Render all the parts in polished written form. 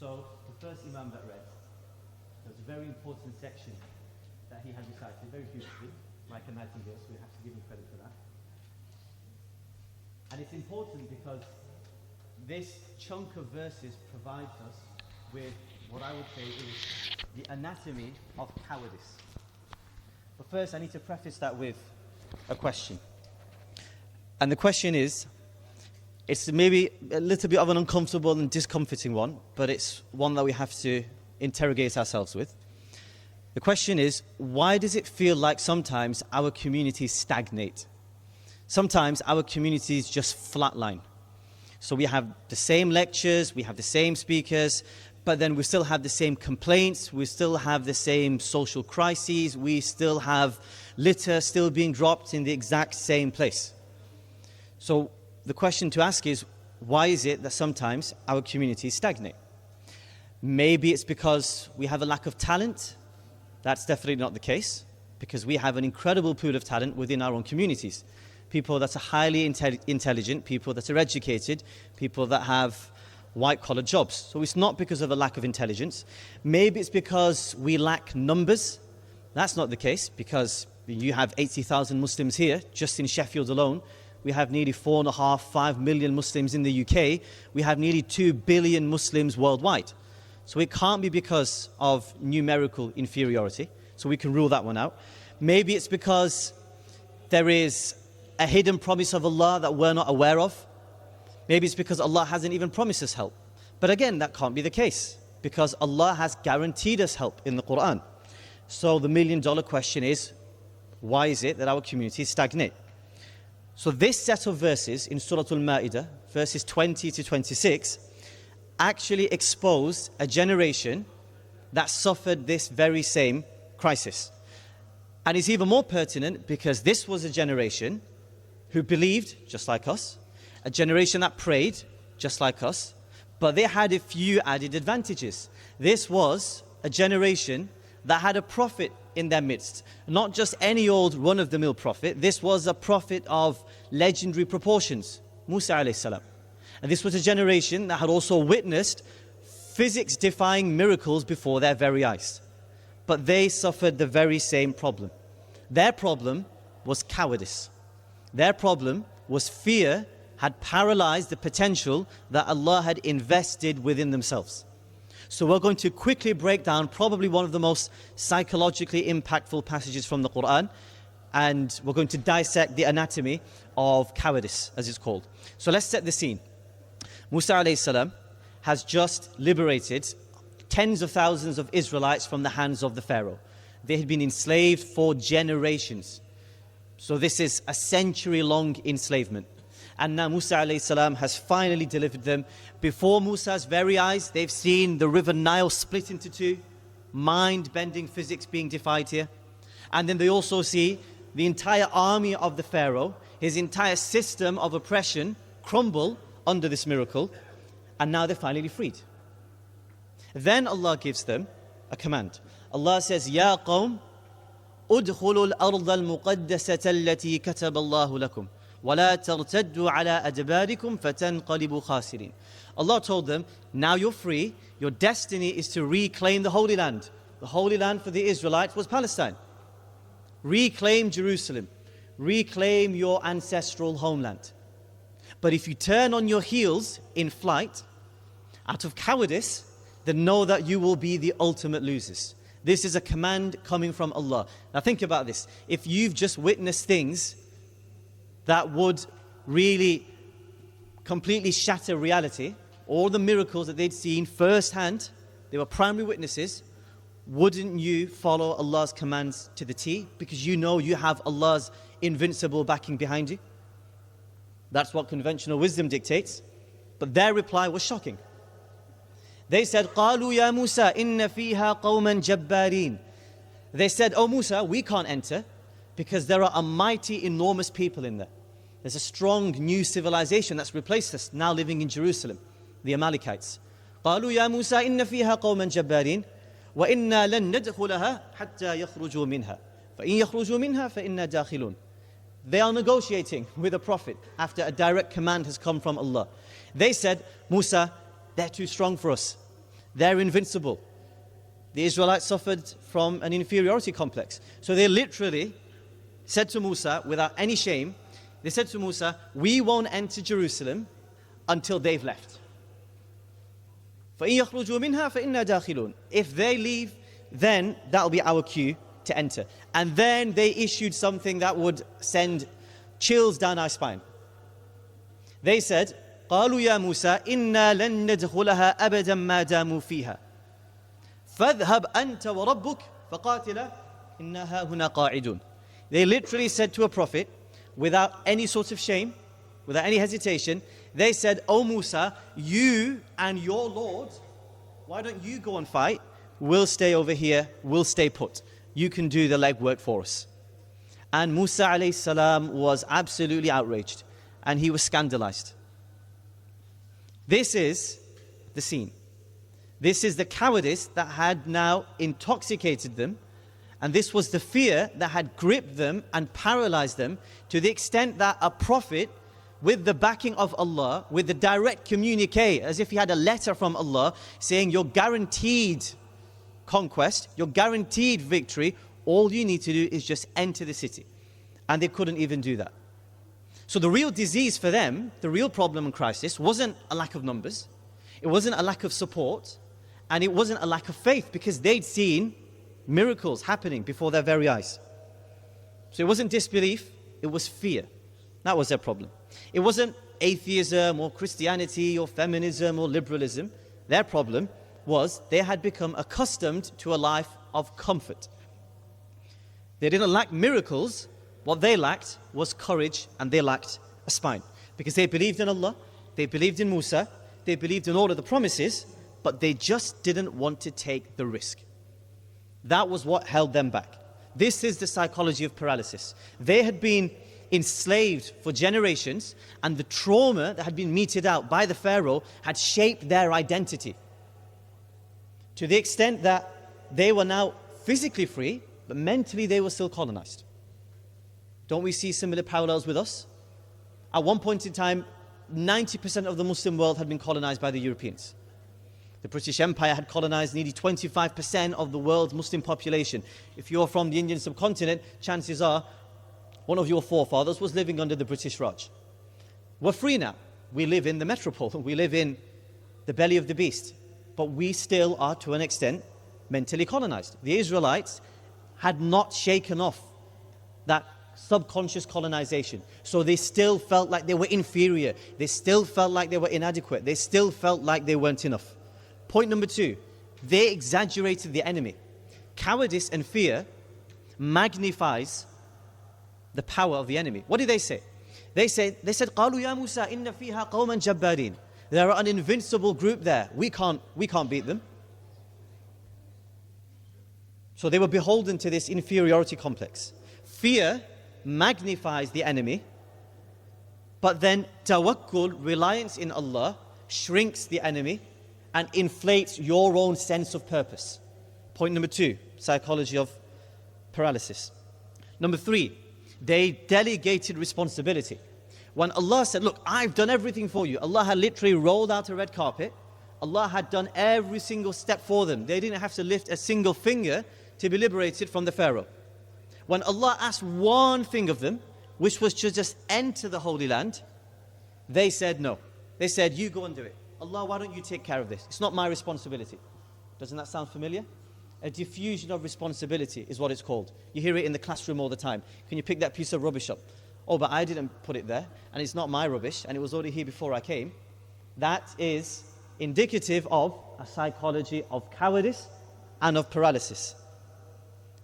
So the first Imam that read, there was a very important section that he had recited very beautifully, like a nightingale, so we have to give him credit for that. And it's important because this chunk of verses provides us with what I would say is the anatomy of cowardice. But first I need to preface that with a question. And the question is, it's maybe a little bit of an uncomfortable and discomforting one, but it's one that we have to interrogate ourselves with. The question is, why does it feel like sometimes our communities stagnate? Sometimes our communities just flatline. So we have the same lectures, we have the same speakers, but then we still have the same complaints, we still have the same social crises, we still have litter still being dropped in the exact same place. So the question to ask is, why is it that sometimes our communities stagnate? Maybe it's because we have a lack of talent. That's definitely not the case, because we have an incredible pool of talent within our own communities. People that are highly intelligent, people that are educated, people that have white-collar jobs. So it's not because of a lack of intelligence. Maybe it's because we lack numbers. That's not the case, because you have 80,000 Muslims here, just in Sheffield alone. We have nearly 4.5, 5 million Muslims in the UK. We have nearly 2 billion Muslims worldwide. So it can't be because of numerical inferiority. So we can rule that one out. Maybe it's because there is a hidden promise of Allah that we're not aware of. Maybe it's because Allah hasn't even promised us help. But again, that can't be the case, because Allah has guaranteed us help in the Quran. So the million-dollar question is, why is it that our communities stagnate? So this set of verses in Surah Al-Ma'idah, verses 20 to 26, actually exposed a generation that suffered this very same crisis. And it's even more pertinent because this was a generation who believed, just like us, a generation that prayed, just like us, but they had a few added advantages. This was a generation that had a prophet in their midst. Not just any old run-of-the-mill prophet. This was a prophet of legendary proportions, Musa alayhi salam. And this was a generation that had also witnessed physics-defying miracles before their very eyes. But they suffered the very same problem. Their problem was cowardice. Their problem was fear had paralyzed the potential that Allah had invested within themselves. So we're going to quickly break down probably one of the most psychologically impactful passages from the Quran, and we're going to dissect the anatomy of cowardice, as it's called. So let's set the scene. Musa alayhi salam has just liberated tens of thousands of Israelites from the hands of the Pharaoh. They had been enslaved for generations. So this is a century-long enslavement. And now Musa alayhi salam has finally delivered them. Before Musa's very eyes, they've seen the river Nile split into two, mind-bending physics being defied here. And then they also see the entire army of the Pharaoh, his entire system of oppression, crumble under this miracle. And now they're finally freed. Then Allah gives them a command. Allah says, Ya qawm, udkhulu al-arda al-muqaddasata allati kataba Allahu lakum. وَلَا تَرْتَدُّوا عَلَىٰ أَدْبَارِكُمْ فَتَنْقَلِبُوا خَاسِرِينَ. Allah told them, now you're free, your destiny is to reclaim the Holy Land. The Holy Land for the Israelites was Palestine. Reclaim Jerusalem. Reclaim your ancestral homeland. But if you turn on your heels in flight, out of cowardice, then know that you will be the ultimate losers. This is a command coming from Allah. Now think about this. If you've just witnessed things that would really completely shatter reality, all the miracles that they'd seen firsthand, they were primary witnesses, wouldn't you follow Allah's commands to the T? Because you know you have Allah's invincible backing behind you. That's what conventional wisdom dictates. But their reply was shocking. They said, قَالُوا يَا مُوسَى إِنَّ فِيهَا قَوْمًا جَبَّارِينَ. They said, oh Musa, we can't enter, because there are a mighty, enormous people in there. There's a strong new civilization that's replaced us, now living in Jerusalem, the Amalekites. قالوا يا موسى إن فيها قوما جبارين وإنا لن ندخلها حتى يخرجوا منها فإن يخرجوا منها فإنا داخلون. They are negotiating with a prophet after a direct command has come from Allah. They said, Musa, they're too strong for us. They're invincible. The Israelites suffered from an inferiority complex. So they literally said to Musa, without any shame, they said to Musa, we won't enter Jerusalem until they've left. فَإِن يَخْرُجُوا مِنْهَا فَإِنَّا دَاخِلُونَ. If they leave, then that'll be our cue to enter. And then they issued something that would send chills down our spine. They said, قالوا يا موسى إنا لن ندخلها أبدا ما داموا فيها فاذهب أنت وربك فقاتلا إنها هنا قاعدون. They literally said to a prophet, without any sort of shame, without any hesitation, they said, O Musa, you and your Lord, why don't you go and fight? We'll stay over here, we'll stay put. You can do the legwork for us. And Musa alayhi salam was absolutely outraged and he was scandalized. This is the scene. This is the cowardice that had now intoxicated them, and this was the fear that had gripped them and paralyzed them to the extent that a prophet with the backing of Allah, with the direct communique, as if he had a letter from Allah saying you're guaranteed conquest, you're guaranteed victory, all you need to do is just enter the city. And they couldn't even do that. So the real disease for them, the real problem and crisis, wasn't a lack of numbers, it wasn't a lack of support, and it wasn't a lack of faith, because they'd seen miracles happening before their very eyes. So it wasn't disbelief, it was fear. That was their problem. It wasn't atheism or Christianity or feminism or liberalism. Their problem was they had become accustomed to a life of comfort. They didn't lack miracles. What they lacked was courage, and they lacked a spine. Because they believed in Allah, they believed in Musa, they believed in all of the promises, but they just didn't want to take the risk. That was what held them back. This is the psychology of paralysis. They had been enslaved for generations, and the trauma that had been meted out by the Pharaoh had shaped their identity to the extent that they were now physically free, but mentally they were still colonized. Don't we see similar parallels with us? At one point in time, 90% of the Muslim world had been colonized by the Europeans. The British Empire had colonized nearly 25% of the world's Muslim population. If you're from the Indian subcontinent, chances are one of your forefathers was living under the British Raj. We're free now. We live in the metropole. We live in the belly of the beast. But we still are, to an extent, mentally colonized. The Israelites had not shaken off that subconscious colonization. So they still felt like they were inferior. They still felt like they were inadequate. They still felt like they weren't enough. Point number 2, they exaggerated the enemy. Cowardice and fear magnifies the power of the enemy. What did they say? They said, قالوا يا موسى إن فيها قوما جبارين. There are an invincible group there. We can't beat them. So they were beholden to this inferiority complex. Fear magnifies the enemy, but then tawakkul, reliance in Allah, shrinks the enemy and inflates your own sense of purpose. Point number 2, psychology of paralysis. Number 3, they delegated responsibility. When Allah said, look, I've done everything for you. Allah had literally rolled out a red carpet. Allah had done every single step for them. They didn't have to lift a single finger to be liberated from the Pharaoh. When Allah asked one thing of them, which was to just enter the Holy Land, they said no. They said, you go and do it. Allah, why don't you take care of this? It's not my responsibility. Doesn't that sound familiar? A diffusion of responsibility is what it's called. You hear it in the classroom all the time. Can you pick that piece of rubbish up? Oh, but I didn't put it there, and it's not my rubbish, and it was already here before I came. That is indicative of a psychology of cowardice and of paralysis.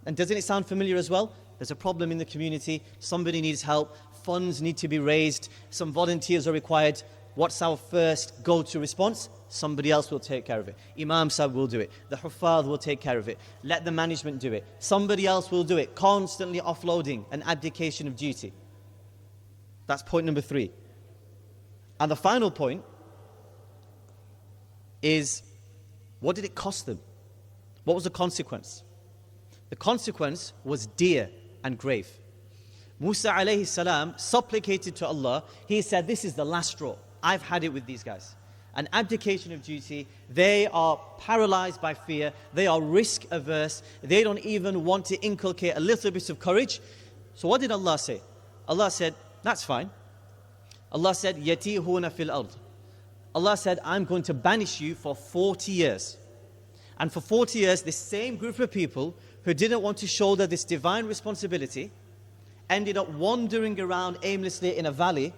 And doesn't it sound familiar as well? There's a problem in the community, somebody needs help, funds need to be raised, some volunteers are required. What's our first go-to response? Somebody else will take care of it. Imam Sahib will do it. The Huffaz will take care of it. Let the management do it. Somebody else will do it. Constantly offloading, an abdication of duty. That's point number 3. And the final point is, what did it cost them? What was the consequence? The consequence was dear and grave. Musa alayhi salam supplicated to Allah. He said, this is the last straw. I've had it with these guys. an abdication of duty. They are paralyzed by fear. They are risk averse. They don't even want to inculcate a little bit of courage. So what did Allah say? Allah said, that's fine. Allah said, يَتِيهُونَ فِي الْأَرْضِ. Allah said, I'm going to banish you for 40 years. And for 40 years, this same group of people who didn't want to shoulder this divine responsibility ended up wandering around aimlessly in a valley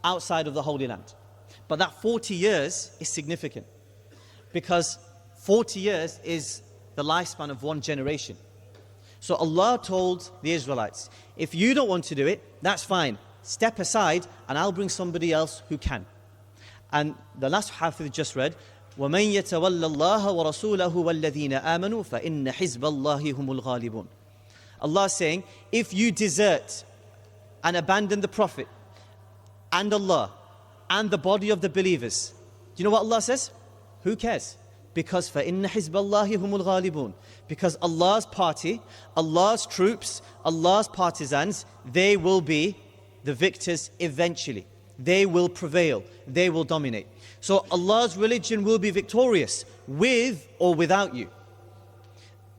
outside of the Holy Land. But that 40 years is significant because 40 years is the lifespan of one generation. So Allah told the Israelites, if you don't want to do it, that's fine. Step aside and I'll bring somebody else who can. And the last Hafiz just read, وَمَنْ يَتَوَلَّ اللَّهَ وَرَسُولَهُ وَالَّذِينَ آمَنُوا فَإِنَّ حِزْبَ اللَّهِ هُمُ الْغَالِبُونَ. Allah is saying, if you desert and abandon the Prophet and Allah and the body of the believers, do you know what Allah says? Who cares? Because فَإِنَّ حِزْبَ اللَّهِ هُمُ الْغَالِبُونَ. Because Allah's party, Allah's troops, Allah's partisans, they will be the victors eventually. They will prevail. They will dominate. So Allah's religion will be victorious with or without you.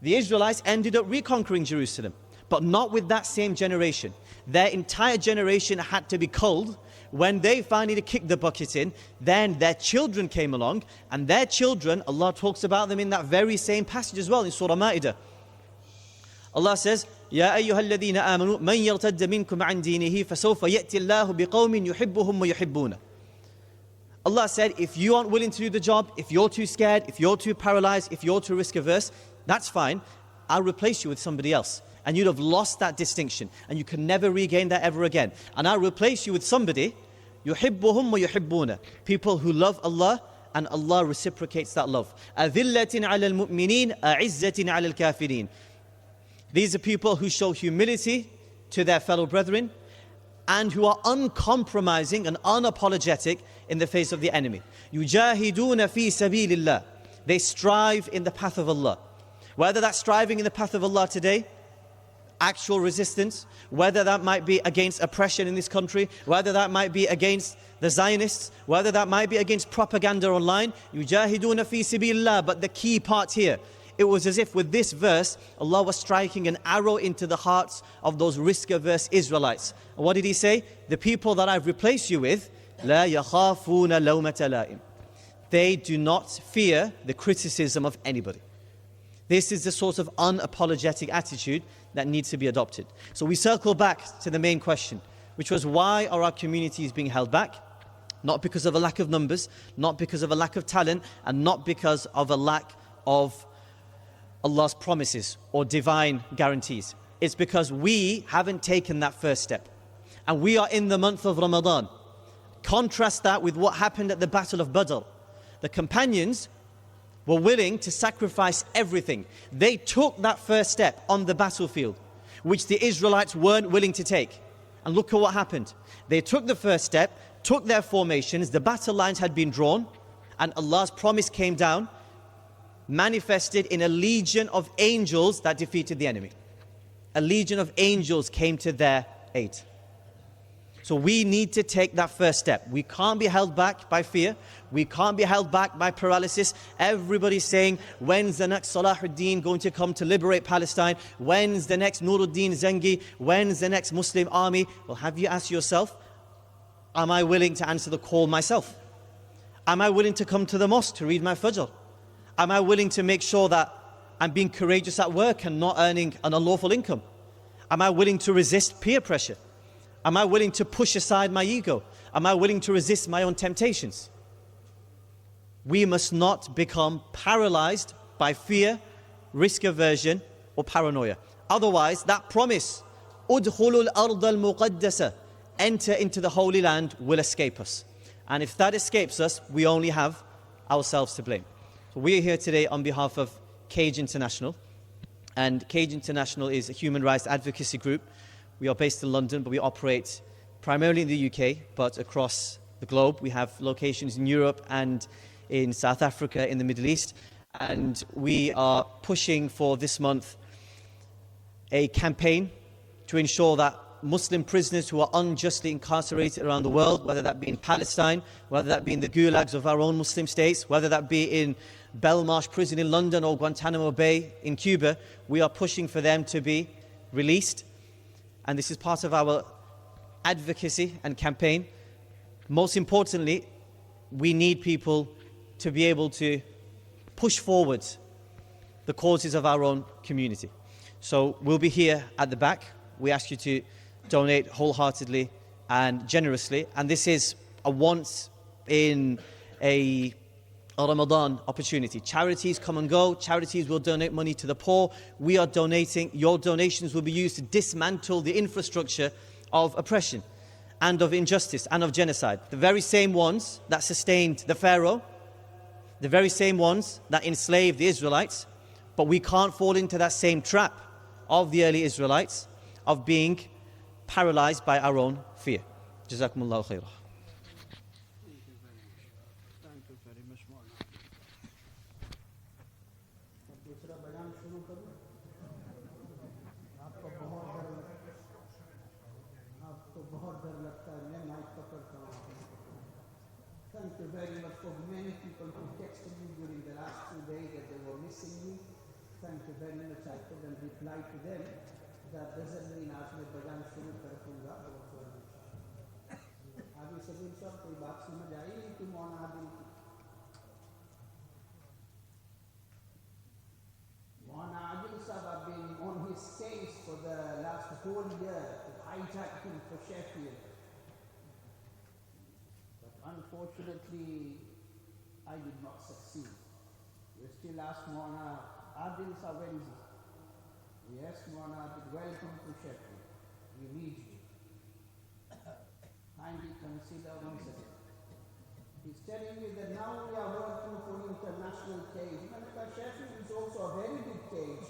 The Israelites ended up reconquering Jerusalem, but not with that same generation. Their entire generation had to be culled. When they finally kicked the bucket in, then their children came along, and their children, Allah talks about them in that very same passage as well in Surah Ma'idah. Allah says, يا أيها الذين آمنوا من يرتد منكم عن دينه فسوف يأتي الله بقوم يحبهم ويحبونه. Allah said, if you aren't willing to do the job, if you're too scared, if you're too paralyzed, if you're too risk averse, that's fine. I'll replace you with somebody else. And you'd have lost that distinction. And you can never regain that ever again. And I'll replace you with somebody, يحبهم ويحبونه. People who love Allah, and Allah reciprocates that love. أذلة على المؤمنين أعزة على الكافرين. These are people who show humility to their fellow brethren and who are uncompromising and unapologetic in the face of the enemy. يُجَاهِدُونَ فِي سَبِيلِ اللَّهِ. They strive in the path of Allah. Whether that's striving in the path of Allah today, actual resistance, whether that might be against oppression in this country, whether that might be against the Zionists, whether that might be against propaganda online, يُجَاهِدُونَ فِي سَبِيلِ اللَّهِ. But the key part here, it was as if with this verse, Allah was striking an arrow into the hearts of those risk-averse Israelites. And what did He say? The people that I've replaced you with, لَا يَخَافُونَ لَوْمَةَ لَائِمٍ. They do not fear the criticism of anybody. This is the sort of unapologetic attitude that needs to be adopted. So we circle back to the main question, which was, why are our communities being held back? Not because of a lack of numbers, not because of a lack of talent, and not because of a lack of Allah's promises or divine guarantees. It's because we haven't taken that first step. And we are in the month of Ramadan. Contrast that with what happened at the Battle of Badr. The companions were willing to sacrifice everything. They took that first step on the battlefield, which the Israelites weren't willing to take. And look at what happened. They took the first step, took their formations, the battle lines had been drawn, and Allah's promise came down, manifested in a legion of angels that defeated the enemy. A legion of angels came to their aid. So we need to take that first step. We can't be held back by fear. We can't be held back by paralysis. Everybody's saying, when's the next Salahuddin going to come to liberate Palestine? When's the next Nuruddin Zengi? When's the next Muslim army? Well, have you asked yourself, am I willing to answer the call myself? Am I willing to come to the mosque to read my Fajr? Am I willing to make sure that I'm being courageous at work and not earning an unlawful income? Am I willing to resist peer pressure? Am I willing to push aside my ego? Am I willing to resist my own temptations? We must not become paralyzed by fear, risk aversion, or paranoia. Otherwise, that promise, "Udkhulul ard al-muqaddasa," enter into the Holy Land, will escape us. And if that escapes us, we only have ourselves to blame. So we are here today on behalf of Cage International. And Cage International is a human rights advocacy group. We are based in London, but we operate primarily in the UK, but across the globe. We have locations in Europe and in South Africa, in the Middle East. And we are pushing for this month a campaign to ensure that Muslim prisoners who are unjustly incarcerated around the world, whether that be in Palestine, whether that be in the gulags of our own Muslim states, whether that be in Belmarsh prison in London or Guantanamo Bay in Cuba. We are pushing for them to be released, and this is part of our advocacy and campaign. Most importantly, we need people to be able to push forward the causes of our own community. So we'll be here at the back. We ask you to donate wholeheartedly and generously. And this is a once in a Ramadan opportunity. Charities come and go. Charities will donate money to the poor. We are donating. Your donations will be used to dismantle the infrastructure of oppression and of injustice and of genocide. The very same ones that sustained the Pharaoh, the very same ones that enslaved the Israelites. But we can't fall into that same trap of the early Israelites of being paralyzed by our own fear. Jazakumullahu khairah. Thank you very much, Maulana. दूसरा बयान शुरू करूं? आपको बहुत डर लगता है मैं माइक पकड़ता हूं. Thank you very much for many people who texted me during the last 2 days that they were missing me. Thank you very much. I couldn't reply to them. That doesn't mean आज मैं बयान शुरू कर दूंगा. आगे से भी सब कोई बात समझ आई नहीं कि मौलाना आदिल की. Mona Adil Sahab have been on his case for the last whole year to hijack him for Sheffield. But unfortunately, I did not succeed. We still ask Mona Adil Sahab, where is he? Yes, Mona Adil, welcome to Sheffield. We need you. Kindly consider once again. He's telling me that now we are working for international cage. Sheffield is also a very big cage.